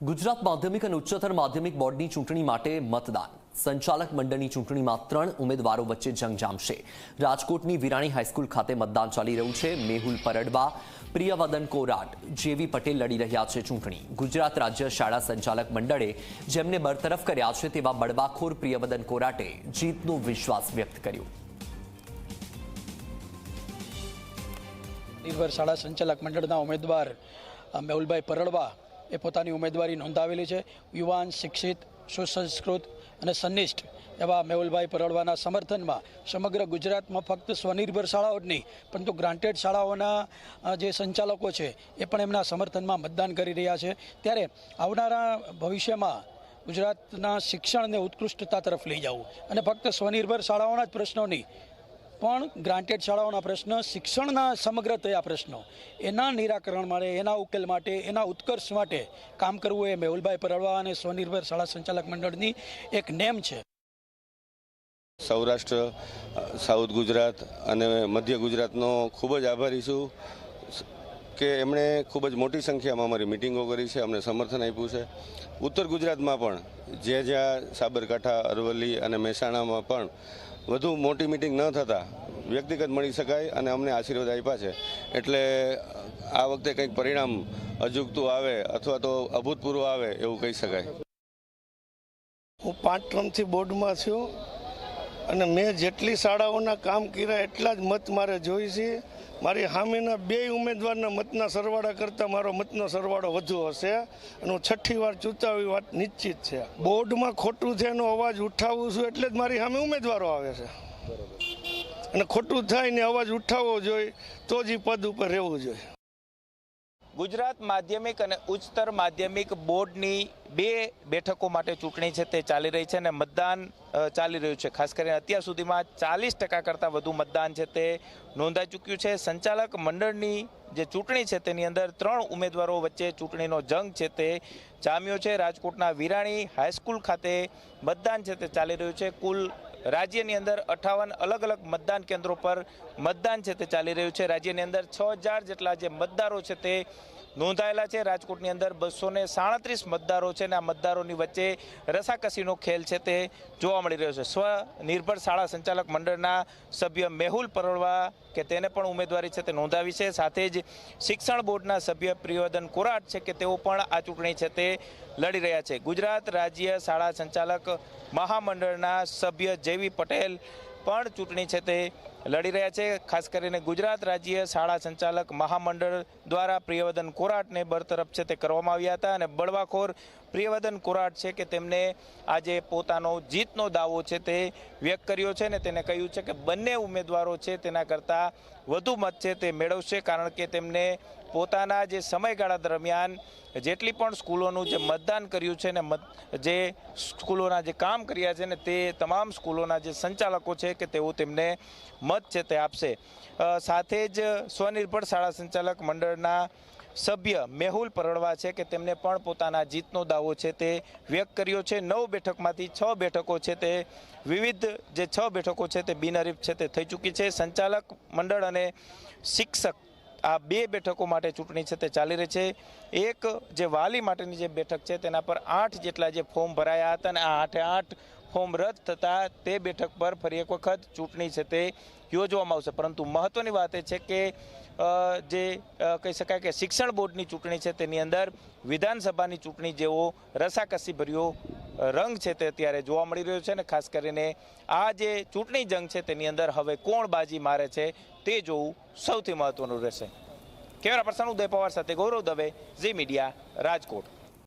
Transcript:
ગુજરાત માધ્યમિક અને ઉચ્ચતર માધ્યમિક બોર્ડની ચૂંટણી માટે મતદાન. સંચાલક મંડળની ચૂંટણીમાં 3 ઉમેદવારો વચ્ચે જંગ જામશે. રાજકોટની વિરાણી હાઈસ્કૂલ ખાતે મતદાન ચાલી રહ્યું છે. મેહુલ પરડવા, પ્રિયવદન કોરાટ, જેવી પટેલ લડી રહ્યા છે ચૂંટણી. ગુજરાત રાજ્ય શાળા સંચાલક મંડળે જેમને બરતરફ કર્યા છે તેવા બળવાખોર પ્રિયવદન કોરાટે જીતનો વિશ્વાસ વ્યક્ત કર્યો. નિર્ભર શાળા સંચાલક મંડળના ઉમેદવાર મેહુલભાઈ પરડવા એ પોતાની ઉમેદવારી નોંધાવેલી છે. યુવાન, શિક્ષિત, સુસંસ્કૃત અને સન્નિષ્ઠ એવા મેહુલભાઈ પરડવાના સમર્થનમાં સમગ્ર ગુજરાતમાં ફક્ત સ્વનિર્ભર શાળાઓ જ નહીં પરંતુ ગ્રાન્ટેડ શાળાઓના જે સંચાલકો છે એ પણ એમના સમર્થનમાં મતદાન કરી રહ્યા છે. ત્યારે આવનારા ભવિષ્યમાં ગુજરાતના શિક્ષણને ઉત્કૃષ્ટતા તરફ લઈ જવું અને ફક્ત સ્વનિર્ભર શાળાઓના જ પ્રશ્નો નહીં પણ ગ્રાન્ટેડ શાળાઓના પ્રશ્ન, શિક્ષણના સમગ્રતયા પ્રશ્નો, એના નિરાકરણ માટે, એના ઉકેલ માટે, એના ઉત્કર્ષ માટે કામ કરવું એ મેહુલભાઈ પરડવા અને સ્વનિર્ભર શાળા સંચાલક મંડળની એક નેમ છે. સૌરાષ્ટ્ર, સાઉથ ગુજરાત અને મધ્ય ગુજરાતનો ખૂબ જ આભારી છું કે એમણે ખૂબ જ મોટી સંખ્યામાં અમારી મિટિંગો કરી છે, અમને સમર્થન આપ્યું છે. ઉત્તર ગુજરાતમાં પણ જ્યાં સાબરકાંઠા, અરવલ્લી અને મહેસાણામાં પણ વધુ મોટી મિટિંગ ન થતાં વ્યક્તિગત મળી શકાય અને અમને આશીર્વાદ આપ્યા છે. એટલે આ વખતે કંઈક પરિણામ અજુગતું આવે અથવા તો અભૂતપૂર્વ આવે એવું કહી શકાય. હું 5 ટર્મથી બોર્ડમાં છું અને મેં જેટલી શાળાઓના કામ કર્યા એટલા જ મત મારે જોઈ છે. મારી સામેના 2 ઉમેદવારના મતના સરવાળા કરતાં મારો મતનો સરવાળો વધુ હશે અને હું 6ઠ્ઠી વાર ચૂંટાવી વાત નિશ્ચિત છે. બોર્ડમાં ખોટું છે એનો અવાજ ઉઠાવું છું એટલે જ મારી સામે ઉમેદવારો આવે છે અને ખોટું થાય ને અવાજ ઉઠાવવો જોઈએ તો જ પદ ઉપર રહેવું જોઈએ. ગુજરાત માધ્યમિક અને ઉચ્ચતર માધ્યમિક બોર્ડની 2 બેઠકો માટે ચૂંટણી છે તે ચાલી રહી છે અને મતદાન ચાલી રહ્યું છે. ખાસ કરીને અત્યાર સુધીમાં 40% કરતાં વધુ મતદાન છે તે નોંધાઈ ચૂક્યું છે. સંચાલક મંડળની જે ચૂંટણી છે તેની અંદર 3 ઉમેદવારો વચ્ચે ચૂંટણીનો જંગ છે તે જામ્યો છે. રાજકોટના વિરાણી હાઈસ્કૂલ ખાતે મતદાન છે તે ચાલી રહ્યું છે. કુલ રાજ્યની અંદર 58 અલગ અલગ મતદાન કેન્દ્રો પર મતદાન છે તે ચાલી રહ્યું છે. રાજ્યની અંદર 6000 જેટલા જે મતદારો છે તે નોંધાયેલા છે. રાજકોટની અંદર 237 મતદારો છે અને આ મતદારોની વચ્ચે રસાકસીનો ખેલ છે તે જોવા મળી રહ્યો છે. સ્વનિર્ભર શાળા સંચાલક મંડળના સભ્ય મેહુલ પરડવા કે તેને પણ ઉમેદવારી છે તે નોંધાવી છે. સાથે જ શિક્ષણ બોર્ડના સભ્ય પ્રિયવદન કોરાટ છે કે તેઓ પણ આ ચૂંટણી છે તે લડી રહ્યા છે. ગુજરાત રાજ્ય શાળા સંચાલક મહામંડળના સભ્ય જેવી પટેલ પણ ચૂંટણી છે તે લડી રહ્યા છે. ખાસ કરીને ગુજરાત રાજ્ય શાળા સંચાલક મહામંડળ દ્વારા પ્રિયવદન કોરાટને બરતરફ છે તે કરવામાં આવ્યા હતા અને બળવાખોર પ્રિયવદન કોરાટ છે કે તેમને આજે પોતાનો જીતનો દાવો છે તે વ્યક્ત કર્યો છે અને તેને કહ્યું છે કે બંને ઉમેદવારો છે તેના કરતાં વધુ મત છે તે મેળવશે, કારણ કે તેમને પોતાના જે સમયગાળા દરમિયાન જેટલી પણ સ્કૂલોનું જે મતદાન કર્યું છે ને જે સ્કૂલોના જે કામ કર્યા છે ને તે તમામ સ્કૂલોના જે સંચાલકો છે કે તેઓ તેમને મત છે તે આપશે. સાથે જ સ્વનિર્ભર શાળા સંચાલક મંડળના સભ્ય મેહુલ પરડવા છે કે તેમને પણ પોતાના જીતનો દાવો છે તે વ્યક્ત કર્યો છે. 9 બેઠકમાંથી 6 બેઠકો છે તે વિવિધ જે 6 બેઠકો છે તે બિનહરીફ છે તે થઈ ચૂકી છે. સંચાલક મંડળ અને શિક્ષક આ 2 બેઠકો માટે ચૂંટણી છે તે ચાલી રહી છે. એક જે વાલી માટેની જે બેઠક છે તેના પર 8 જેટલા જે ફોર્મ ભરાયા હતા અને આ 8 ફોર્મ રદ થતાં તે બેઠક પર ફરી એક વખત ચૂંટણી છે તે યોજવામાં આવશે. પરંતુ મહત્ત્વની વાત એ છે કે જે કહી શકાય કે શિક્ષણ બોર્ડની ચૂંટણી છે તેની અંદર વિધાનસભાની ચૂંટણી જેવો રસાકસીભર્યો રંગ છે તે અત્યારે જોવા મળી રહ્યો છે અને ખાસ કરીને આ જે ચૂંટણી જંગ છે તેની અંદર હવે કોણ બાજી મારે છે તે જોવું સૌથી મહત્વનું રહેશે. કેમેરા પર્સન ઉદય પવાર સાથે ગૌરવ દવે, ઝી મીડિયા, રાજકોટ.